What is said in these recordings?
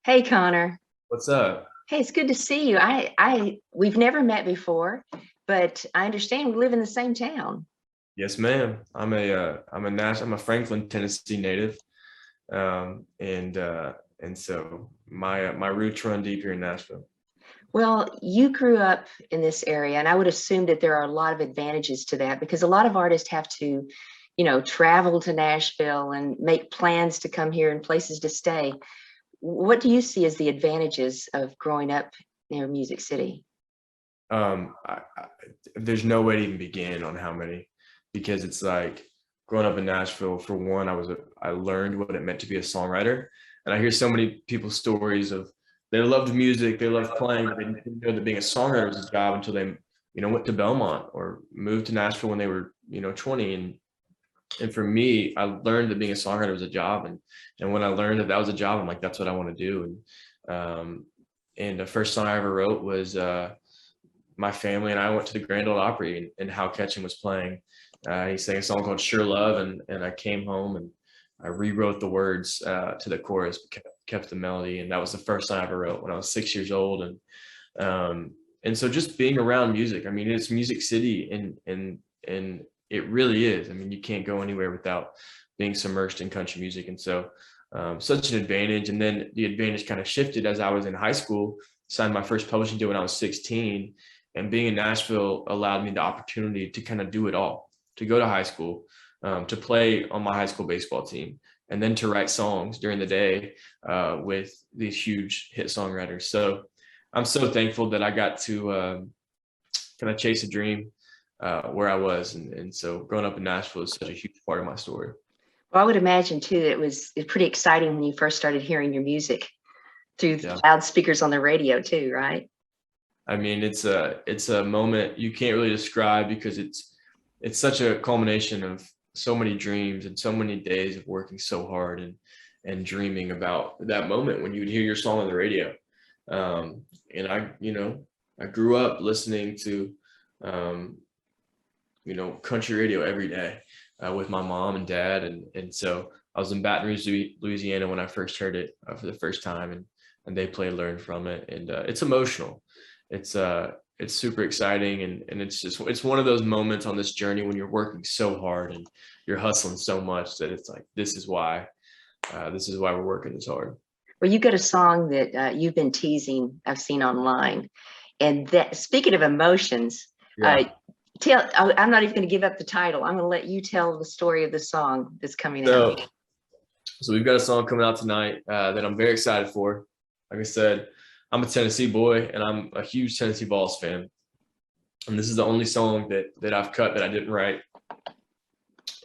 Hey Connor. What's up? Hey, it's good to see you. We've never met before, but I understand we live in the same town. Yes, ma'am. I'm a Franklin, Tennessee native, and so my roots run deep here in Nashville. Well, you grew up in this area, and I would assume that there are a lot of advantages to that because a lot of artists have to, travel to Nashville and make plans to come here and places to stay. What do you see as the advantages of growing up near Music City? There's no way to even begin on how many, because it's like growing up in Nashville. For one, I learned what it meant to be a songwriter, and I hear so many people's stories of they loved music, they loved playing, but they didn't know that being a songwriter was a job until they went to Belmont or moved to Nashville when they were 20. And for me, I learned that being a songwriter was a job, and when I learned that that was a job, I'm like, that's what I want to do. And the first song I ever wrote was my family and I went to the Grand Ole Opry, and Hal Ketchum was playing. He sang a song called Sure Love, and I came home and I rewrote the words to the chorus, kept the melody, and that was the first song I ever wrote when I was 6 years old. And so just being around music, I mean, it's Music City, and it really is. I mean, you can't go anywhere without being submerged in country music, and so such an advantage. And then the advantage kind of shifted as I was in high school. Signed my first publishing deal when I was 16, and being in Nashville allowed me the opportunity to kind of do it all, to go to high school, to play on my high school baseball team, and then to write songs during the day with these huge hit songwriters. So I'm so thankful that I got to kind of chase a dream where I was. And so growing up in Nashville is such a huge part of my story. Well, I would imagine too, it's pretty exciting when you first started hearing your music through Yeah. loudspeakers on the radio too, right? I mean, it's a moment you can't really describe, because it's such a culmination of so many dreams and so many days of working so hard and dreaming about that moment when you would hear your song on the radio. And I grew up listening to um, country radio every day with my mom and dad, and so I was in Baton Rouge, Louisiana when I first heard it for the first time, and they play Learn From It, and it's emotional. It's super exciting, and it's one of those moments on this journey when you're working so hard and you're hustling so much that it's like, this is why we're working this hard. Well, you got a song that you've been teasing, I've seen online. And that, speaking of emotions, uh, Yeah. I'm not even going to give up the title. I'm going to let you tell the story of the song that's coming So out. so we've got a song coming out tonight that I'm very excited for. Like I said, I'm a Tennessee boy, and I'm a huge Tennessee Vols fan. And this is the only song that I've cut that I didn't write.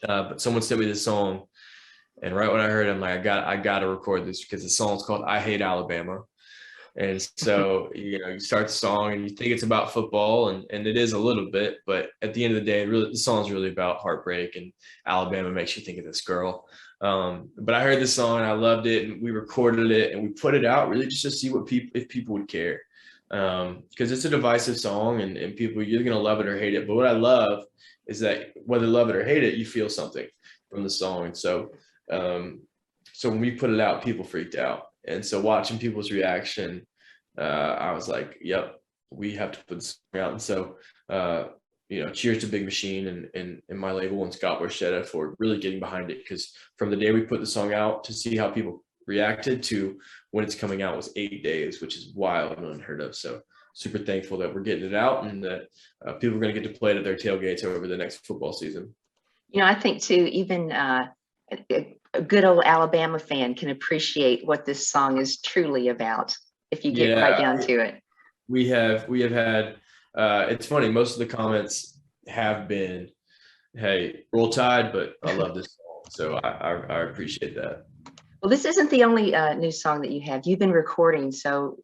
But someone sent me this song, and right when I heard it, I'm like, I got to record this, because the song's called "I Hate Alabama." And so, you start the song and you think it's about football, and it is a little bit, but at the end of the day, really, the song's really about heartbreak, and Alabama makes you think of this girl. But I heard this song and I loved it, and we recorded it and we put it out really just to see if people would care. Because it's a divisive song, and people, you're going to love it or hate it. But what I love is that whether love it or hate it, you feel something from the song. And so when we put it out, people freaked out. And so watching people's reaction, I was like, yep, we have to put this out. And so, cheers to Big Machine and my label and Scott Borchetta for really getting behind it. Because from the day we put the song out to see how people reacted to when it's coming out was 8 days, which is wild and unheard of. So super thankful that we're getting it out, and that people are going to get to play it at their tailgates over the next football season. I think too, even a good old Alabama fan can appreciate what this song is truly about if you get right Yeah, down to it. we have had it's funny, most of the comments have been, hey, roll tide, but I love this song, so I appreciate that. Well, this isn't the only new song that you have. You've been recording, so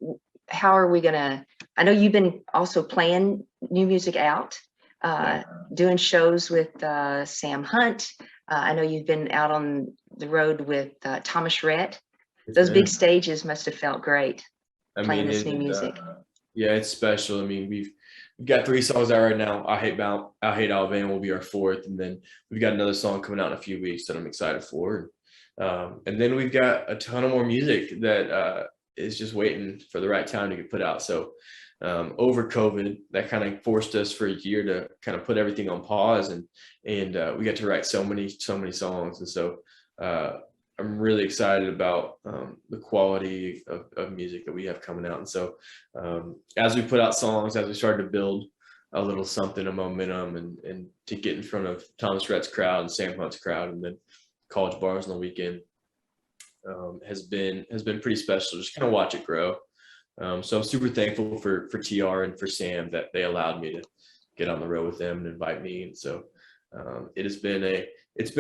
how are we gonna? I know you've been also playing new music out, uh, Yeah. doing shows with Sam Hunt. I know you've been out on the road with Thomas Rhett. Yes, Those big ma'am. stages must have felt great I playing mean, this new music. yeah, it's special. I mean, we've got three songs out right now. I Hate Alabama will be our fourth, and then we've got another song coming out in a few weeks that I'm excited for. And then we've got a ton of more music that is just waiting for the right time to get put out. So over COVID, that kind of forced us for a year to kind of put everything on pause, and we got to write so many songs. And so I'm really excited about the quality of music that we have coming out. And so as we put out songs, as we started to build a little something, a momentum, and to get in front of Thomas Rhett's crowd and Sam Hunt's crowd, and then college bars on the weekend, has been pretty special. Just kind of watch it grow. So I'm super thankful for TR and for Sam that they allowed me to get on the road with them and invite me. And so it's been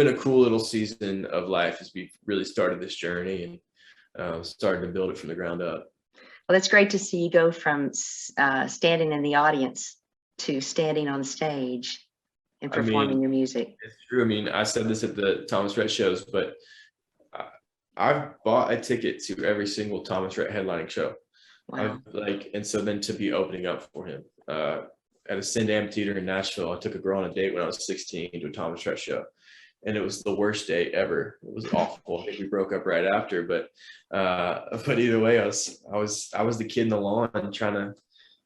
a cool little season of life as we've really started this journey and started to build it from the ground up. Well, that's great to see you go from standing in the audience to standing on stage and performing your music. It's true. I mean, I said this at the Thomas Rhett shows, but I've bought a ticket to every single Thomas Rhett headlining show. Wow. And so then to be opening up for him at a Send Amphitheater in Nashville, I took a girl on a date when I was 16 to a Thomas Rhett show, and it was the worst date ever. It was awful. I think we broke up right after, but either way, I was the kid in the lawn trying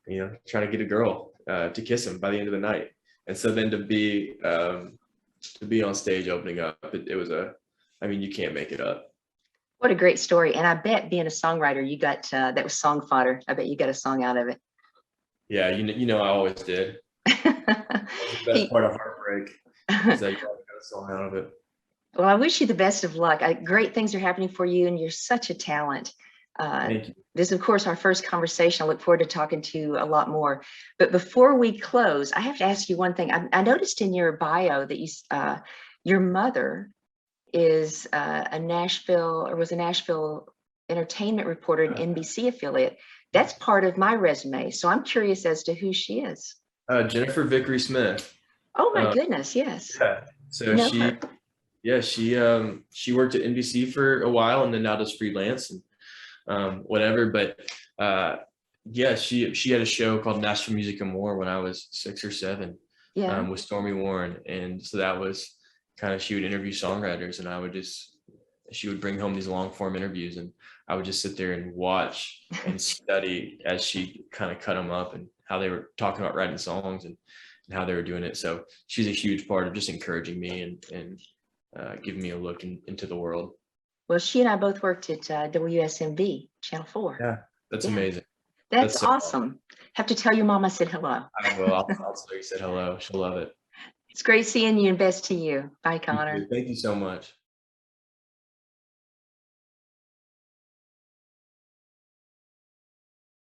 to get a girl to kiss him by the end of the night. And so then to be on stage opening up, it was you can't make it up. What a great story. And I bet being a songwriter, you got that was song fodder. I bet you got a song out of it. Yeah, I always did. The best part of heartbreak is that you got a song out of it. Well, I wish you the best of luck. Great things are happening for you, and you're such a talent. Thank you. This is, of course, our first conversation. I look forward to talking to you a lot more. But before we close, I have to ask you one thing. I noticed in your bio that your mother is a Nashville entertainment reporter and NBC affiliate. That's part of my resume. So I'm curious as to who she is. Jennifer Vickery Smith. Oh my goodness, yes. Yeah. So she worked at NBC for a while and then now does freelance and whatever. But she had a show called Nashville Music and More when I was 6 or 7. Yeah. With Stormy Warren, and so that was kind of, she would interview songwriters, and she would bring home these long form interviews, and I would just sit there and watch and study as she kind of cut them up and how they were talking about writing songs and how they were doing it. So she's a huge part of just encouraging me and giving me a look into the world. Well, she and I both worked at WSMV Channel 4. Yeah, that's amazing. That's so awesome. Have to tell your mom I said hello. I will. I'll tell her you said hello. She'll love it. It's great seeing you, and best to you. Bye, Connor. Thank you so much.